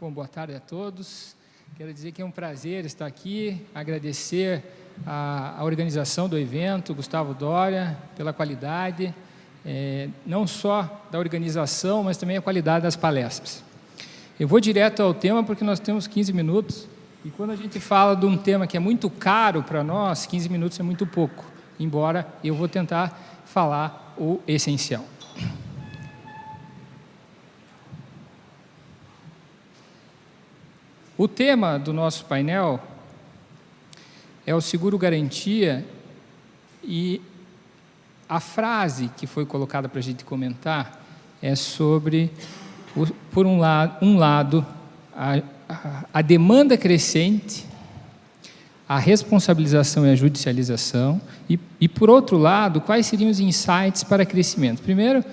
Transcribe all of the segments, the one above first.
Bom, boa tarde a todos. Quero dizer que é um prazer estar aqui, agradecer a organização do evento, Gustavo Doria, pela qualidade, não só da organização, mas também a qualidade das palestras. Eu vou direto ao tema porque nós temos 15 minutos, e quando a gente fala de um tema que é muito caro para nós, 15 minutos é muito pouco, embora eu vou tentar falar o essencial. O tema do nosso painel é o seguro-garantia, e a frase que foi colocada para a gente comentar é sobre, por um lado, a demanda crescente, a responsabilização e a judicialização, e, por outro lado, quais seriam os insights para crescimento. Primeiro,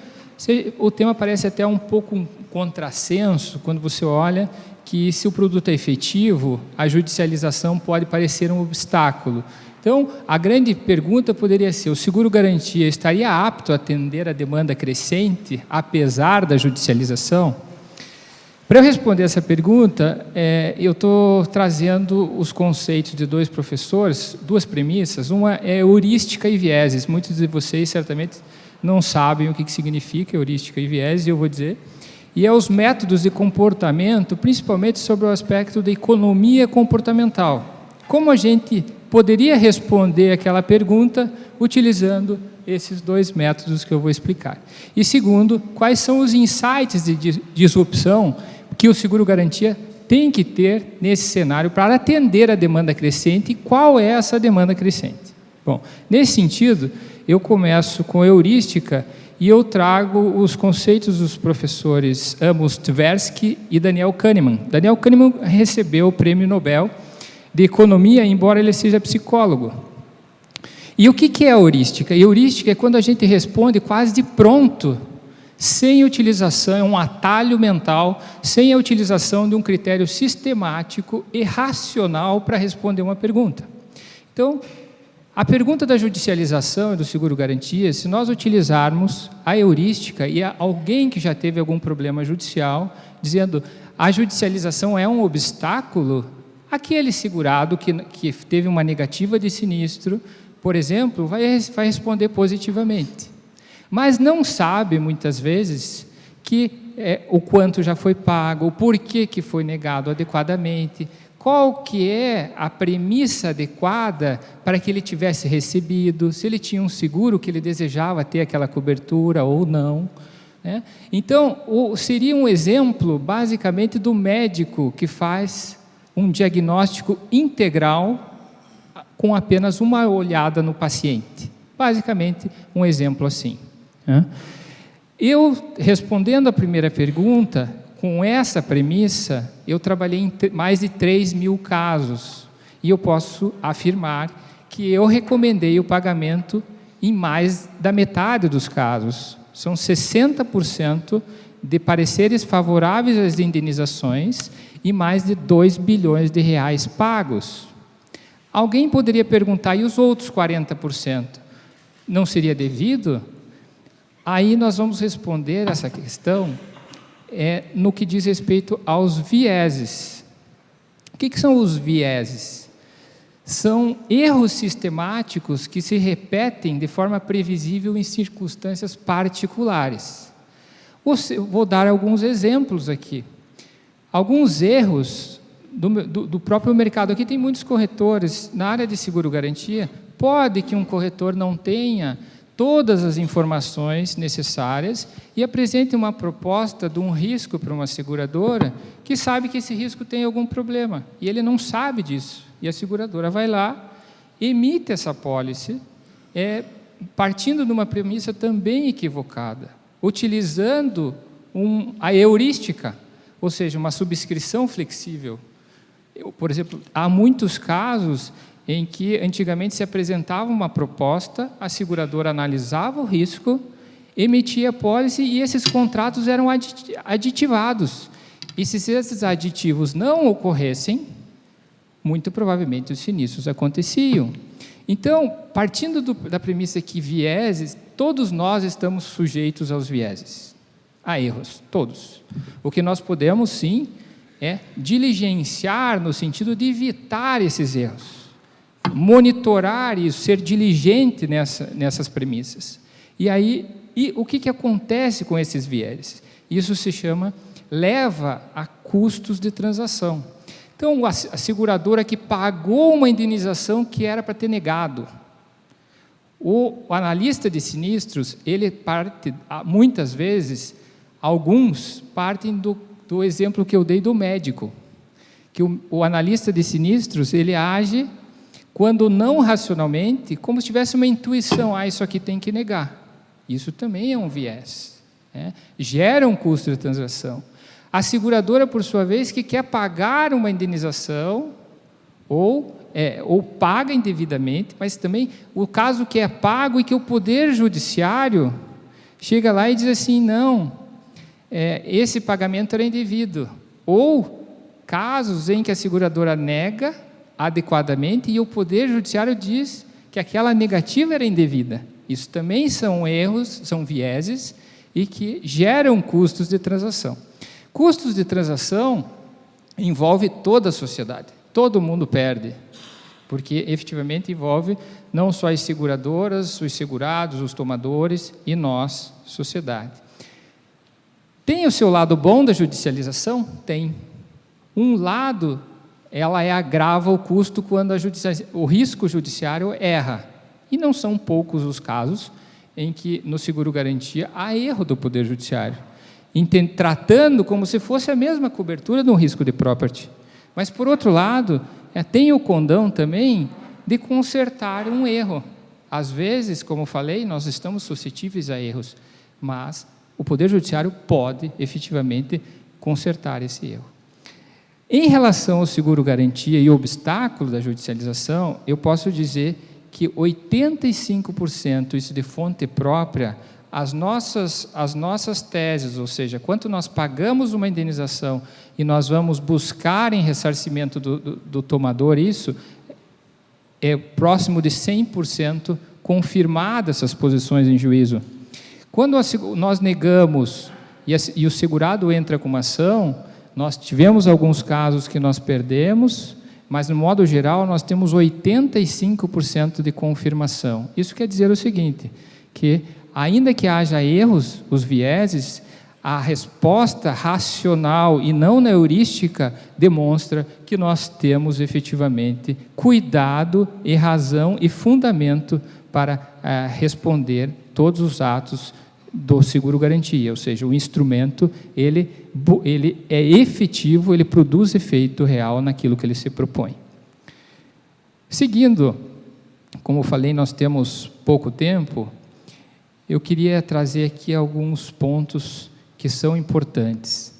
o tema parece até um pouco um contrassenso quando você olha que, se o produto é efetivo, a judicialização pode parecer um obstáculo. Então, a grande pergunta poderia ser: o seguro-garantia estaria apto a atender a demanda crescente, apesar da judicialização? Para eu responder essa pergunta, eu estou trazendo os conceitos de dois professores, duas premissas. Uma é heurística e vieses. Muitos de vocês certamente não sabem o que significa heurística e vieses, e eu vou dizer. E é os métodos de comportamento, principalmente sobre o aspecto da economia comportamental. Como a gente poderia responder aquela pergunta utilizando esses dois métodos que eu vou explicar. E segundo, quais são os insights de disrupção que o seguro-garantia tem que ter nesse cenário para atender a demanda crescente, e qual é essa demanda crescente. Bom, nesse sentido, eu começo com heurística, e eu trago os conceitos dos professores Amos Tversky e Daniel Kahneman. Daniel Kahneman recebeu o Prêmio Nobel de Economia, embora ele seja psicólogo. E o que é a heurística? A heurística é quando a gente responde quase de pronto, sem utilização, é um atalho mental, sem a utilização de um critério sistemático e racional para responder uma pergunta. Então, a pergunta da judicialização e do seguro-garantia, se nós utilizarmos a heurística e alguém que já teve algum problema judicial, dizendo a judicialização é um obstáculo, aquele segurado que teve uma negativa de sinistro, por exemplo, vai responder positivamente. Mas não sabe, muitas vezes, o quanto já foi pago, o porquê que foi negado adequadamente, qual que é a premissa adequada para que ele tivesse recebido, se ele tinha um seguro que ele desejava ter aquela cobertura ou não, né? Então, seria um exemplo, basicamente, do médico que faz um diagnóstico integral com apenas uma olhada no paciente. Basicamente, um exemplo assim, né? Eu, respondendo a primeira pergunta, com essa premissa, eu trabalhei em mais de 3.000 casos, e eu posso afirmar que eu recomendei o pagamento em mais da metade dos casos. São 60% de pareceres favoráveis às indenizações e mais de 2 bilhões de reais pagos. Alguém poderia perguntar: e os outros 40%? Não seria devido? Aí nós vamos responder essa questão no que diz respeito aos vieses. O que são os vieses? São erros sistemáticos que se repetem de forma previsível em circunstâncias particulares. Vou dar alguns exemplos aqui. Alguns erros do próprio mercado. Aqui tem muitos corretores na área de seguro-garantia. Pode que um corretor não tenha todas as informações necessárias e apresente uma proposta de um risco para uma seguradora que sabe que esse risco tem algum problema, e ele não sabe disso, e a seguradora vai lá, emite essa apólice, partindo de uma premissa também equivocada, utilizando a heurística, ou seja, uma subscrição flexível. Por exemplo, há muitos casos em que antigamente se apresentava uma proposta, a seguradora analisava o risco, emitia a pólice e esses contratos eram aditivados. E se esses aditivos não ocorressem, muito provavelmente os sinistros aconteciam. Então, partindo da premissa que vieses, todos nós estamos sujeitos aos vieses, a erros, todos. O que nós podemos, sim, é diligenciar no sentido de evitar esses erros, monitorar isso, ser diligente nessas premissas. E o que acontece com esses vieses? Isso se chama, leva a custos de transação. Então, a seguradora que pagou uma indenização que era para ter negado. O analista de sinistros, ele parte, muitas vezes, alguns partem do exemplo que eu dei do médico, que o analista de sinistros, ele age, quando não racionalmente, como se tivesse uma intuição, isso aqui tem que negar. Isso também é um viés, né? Gera um custo de transação. A seguradora, por sua vez, que quer pagar uma indenização, ou paga indevidamente, mas também o caso que é pago e que o Poder Judiciário chega lá e diz assim, não, esse pagamento era indevido. Ou casos em que a seguradora nega adequadamente e o Poder Judiciário diz que aquela negativa era indevida. Isso também são erros, são vieses e que geram custos de transação. Custos de transação envolve toda a sociedade, todo mundo perde, porque efetivamente envolve não só as seguradoras, os segurados, os tomadores e nós, sociedade. Tem o seu lado bom da judicialização? Tem. Um lado, ela agrava o custo quando o risco judiciário erra. E não são poucos os casos em que no seguro-garantia há erro do Poder Judiciário, tratando como se fosse a mesma cobertura de um risco de property. Mas, por outro lado, tem o condão também de consertar um erro. Às vezes, como falei, nós estamos suscetíveis a erros, mas o Poder Judiciário pode, efetivamente, consertar esse erro. Em relação ao seguro-garantia e o obstáculo da judicialização, eu posso dizer que 85%, isso de fonte própria, as nossas teses, ou seja, quanto nós pagamos uma indenização e nós vamos buscar em ressarcimento do tomador, isso é próximo de 100% confirmado essas posições em juízo. Quando nós negamos e o segurado entra com uma ação, nós tivemos alguns casos que nós perdemos, mas, no modo geral, nós temos 85% de confirmação. Isso quer dizer o seguinte, que, ainda que haja erros, os vieses, a resposta racional e não neurística demonstra que nós temos, efetivamente, cuidado e razão e fundamento para responder todos os atos do seguro-garantia, ou seja, o instrumento, ele é efetivo, ele produz efeito real naquilo que ele se propõe. Seguindo, como eu falei, nós temos pouco tempo, eu queria trazer aqui alguns pontos que são importantes.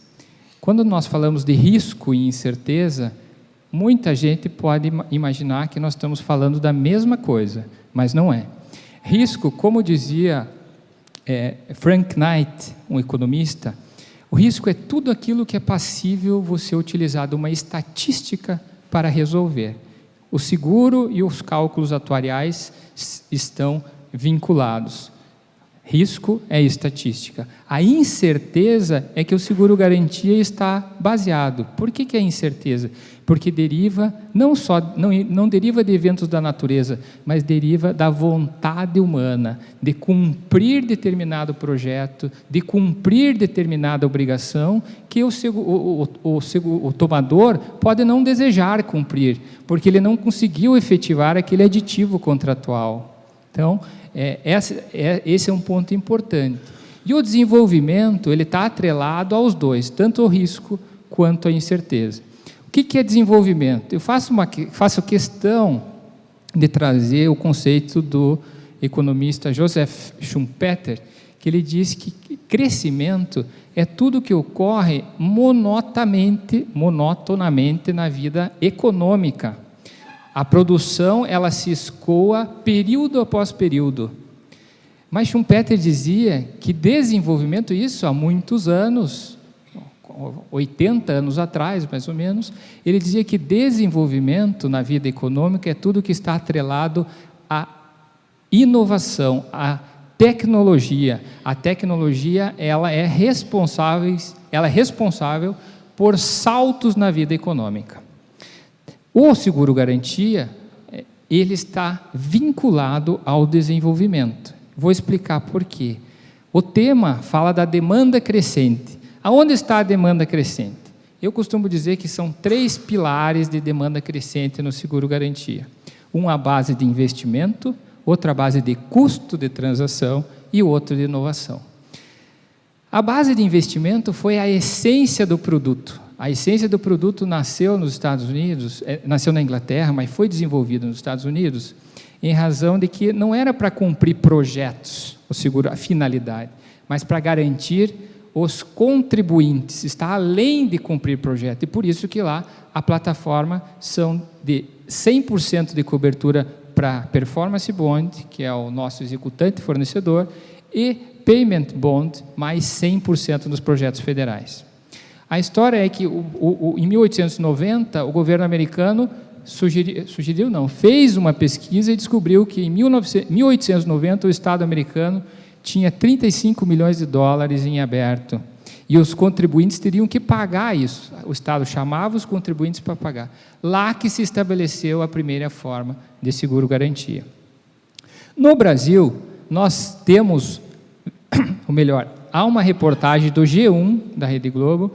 Quando nós falamos de risco e incerteza, muita gente pode imaginar que nós estamos falando da mesma coisa, mas não é. Risco, como dizia Frank Knight, um economista, o risco é tudo aquilo que é passível você utilizar de uma estatística para resolver. O seguro e os cálculos atuariais estão vinculados. Risco é estatística. A incerteza é que o seguro-garantia está baseado. Por que é incerteza? Porque deriva, não deriva de eventos da natureza, mas deriva da vontade humana, de cumprir determinado projeto, de cumprir determinada obrigação, que o tomador pode não desejar cumprir, porque ele não conseguiu efetivar aquele aditivo contratual. Então, esse é um ponto importante. E o desenvolvimento, ele está atrelado aos dois, tanto ao risco quanto à incerteza. O que é desenvolvimento? Eu faço questão de trazer o conceito do economista Joseph Schumpeter, que ele diz que crescimento é tudo que ocorre monotonamente na vida econômica. A produção, ela se escoa período após período. Mas Schumpeter dizia que desenvolvimento, isso há muitos anos, 80 anos atrás, mais ou menos, ele dizia que desenvolvimento na vida econômica é tudo que está atrelado à inovação, à tecnologia. A tecnologia, ela é responsável por saltos na vida econômica. O seguro-garantia, ele está vinculado ao desenvolvimento. Vou explicar por quê. O tema fala da demanda crescente. Aonde está a demanda crescente? Eu costumo dizer que são 3 pilares de demanda crescente no seguro-garantia. Uma base de investimento, outra base de custo de transação e outra de inovação. A base de investimento foi a essência do produto. A essência do produto nasceu nos Estados Unidos, nasceu na Inglaterra, mas foi desenvolvido nos Estados Unidos, em razão de que não era para cumprir projetos, o seguro, a finalidade, mas para garantir os contribuintes, está além de cumprir projeto, e por isso que lá a plataforma são de 100% de cobertura para performance bond, que é o nosso executante fornecedor, e payment bond, mais 100% nos projetos federais. A história é que em 1890 o governo americano fez uma pesquisa e descobriu que em 1890 o Estado americano tinha 35 milhões de dólares em aberto, e os contribuintes teriam que pagar isso. O Estado chamava os contribuintes para pagar. Lá que se estabeleceu a primeira forma de seguro-garantia. No Brasil, nós temos, ou melhor, há uma reportagem do G1, da Rede Globo,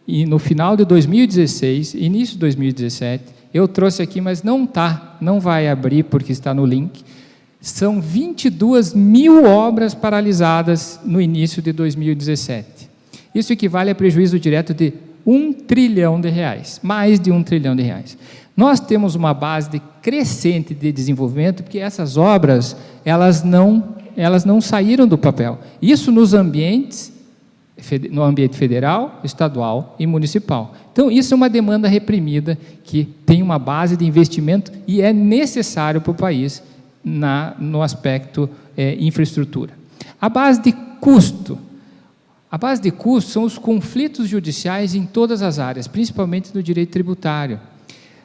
e no final de 2016, início de 2017, eu trouxe aqui, mas não vai abrir porque está no link. São 22 mil obras paralisadas no início de 2017. Isso equivale a prejuízo direto de R$1 trilhão, mais de R$1 trilhão. Nós temos uma base crescente de desenvolvimento, porque essas obras, elas não saíram do papel. Isso no ambiente federal, estadual e municipal. Então, isso é uma demanda reprimida que tem uma base de investimento e é necessário para o país no aspecto infraestrutura. A base de custo são os conflitos judiciais em todas as áreas, principalmente no direito tributário.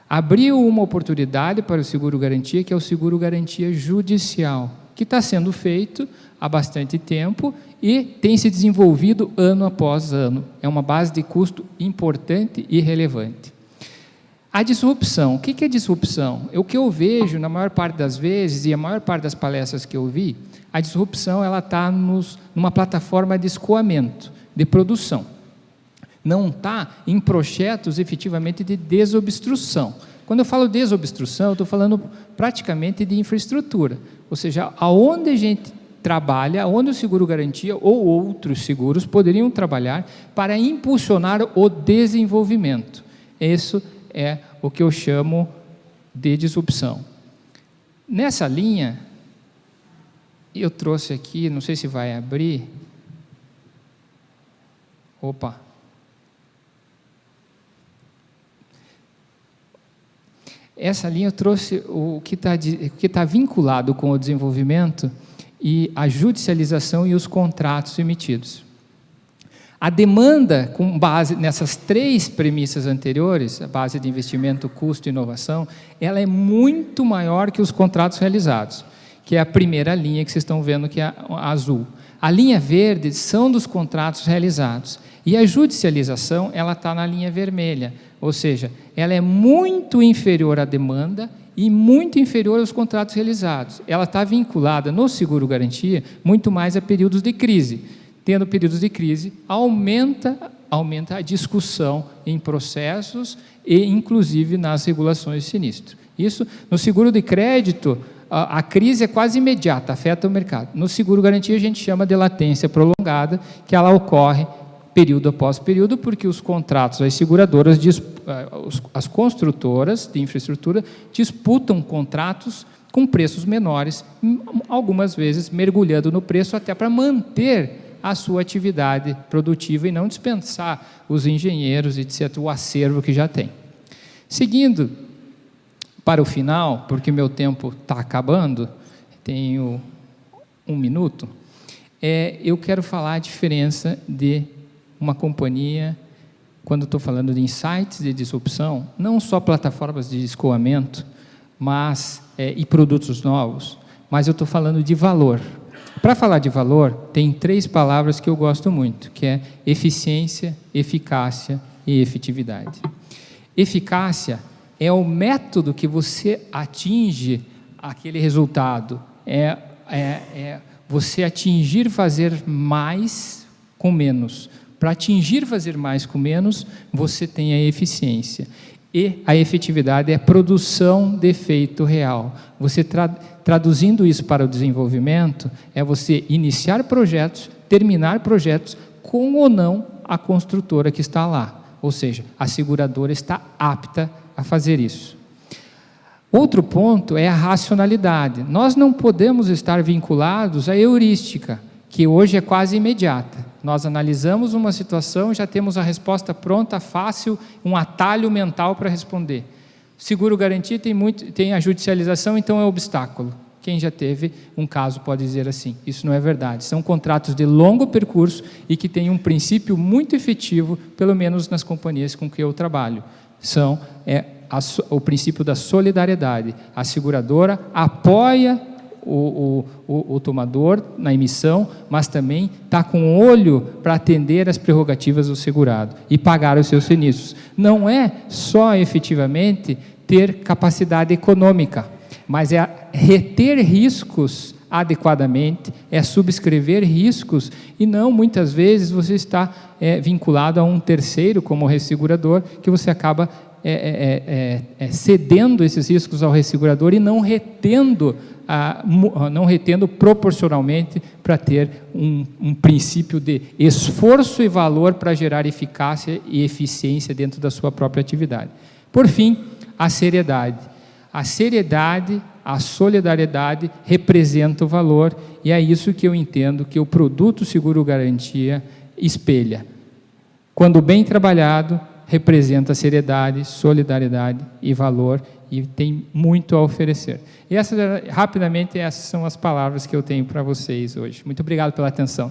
Abriu uma oportunidade para o seguro-garantia, que é o seguro-garantia judicial, que está sendo feito há bastante tempo e tem se desenvolvido ano após ano. É uma base de custo importante e relevante. A disrupção. O que é disrupção? O que eu vejo, na maior parte das vezes, e a maior parte das palestras que eu vi, a disrupção está numa plataforma de escoamento, de produção. Não está em projetos, efetivamente, de desobstrução. Quando eu falo desobstrução, eu estou falando praticamente de infraestrutura. Ou seja, aonde a gente trabalha, onde o seguro-garantia ou outros seguros poderiam trabalhar para impulsionar o desenvolvimento. Isso é o que eu chamo de disrupção. Nessa linha, eu trouxe aqui, não sei se vai abrir. Opa! Essa linha eu trouxe o que está vinculado com o desenvolvimento e a judicialização e os contratos emitidos. A demanda, com base nessas 3 premissas anteriores, a base de investimento, custo e inovação, ela é muito maior que os contratos realizados, que é a primeira linha que vocês estão vendo, que é a azul. A linha verde são dos contratos realizados, e a judicialização ela está na linha vermelha, ou seja, ela é muito inferior à demanda e muito inferior aos contratos realizados. Ela está vinculada no seguro-garantia muito mais a períodos de crise. Tendo períodos de crise, aumenta a discussão em processos e, inclusive, nas regulações de sinistro. Isso, no seguro de crédito, a crise é quase imediata, afeta o mercado. No seguro-garantia, a gente chama de latência prolongada, que ela ocorre período após período, porque os contratos, as seguradoras, as construtoras de infraestrutura disputam contratos com preços menores, algumas vezes mergulhando no preço até para manter a sua atividade produtiva e não dispensar os engenheiros, etc., o acervo que já tem. Seguindo para o final, porque meu tempo está acabando, tenho 1 minuto, eu quero falar a diferença de uma companhia, quando estou falando de insights de disrupção, não só plataformas de escoamento, mas, e produtos novos, mas eu estou falando de valor. Para falar de valor, tem 3 palavras que eu gosto muito, que é eficiência, eficácia e efetividade. Eficácia é o método que você atinge aquele resultado, você atingir fazer mais com menos. Para atingir fazer mais com menos, você tem a eficiência. E a efetividade é a produção de efeito real. Você traduzindo isso para o desenvolvimento, é você iniciar projetos, terminar projetos, com ou não a construtora que está lá. Ou seja, a seguradora está apta a fazer isso. Outro ponto é a racionalidade. Nós não podemos estar vinculados à heurística, que hoje é quase imediata. Nós analisamos uma situação, já temos a resposta pronta, fácil, um atalho mental para responder. Seguro garantia tem a judicialização, então é obstáculo. Quem já teve um caso pode dizer assim. Isso não é verdade. São contratos de longo percurso e que têm um princípio muito efetivo, pelo menos nas companhias com que eu trabalho. O princípio da solidariedade. A seguradora apoia o tomador na emissão, mas também está com olho para atender as prerrogativas do segurado e pagar os seus sinistros. Não é só efetivamente ter capacidade econômica, mas é reter riscos adequadamente, é subscrever riscos, e não, muitas vezes, você está vinculado a um terceiro, como o ressegurador, que você acaba cedendo esses riscos ao ressegurador e não retendo proporcionalmente para ter um princípio de esforço e valor para gerar eficácia e eficiência dentro da sua própria atividade. Por fim, a seriedade. A seriedade, a solidariedade representa o valor, e é isso que eu entendo que o produto Seguro Garantia espelha. Quando bem trabalhado, representa seriedade, solidariedade e valor, e tem muito a oferecer. E rapidamente, essas são as palavras que eu tenho para vocês hoje. Muito obrigado pela atenção.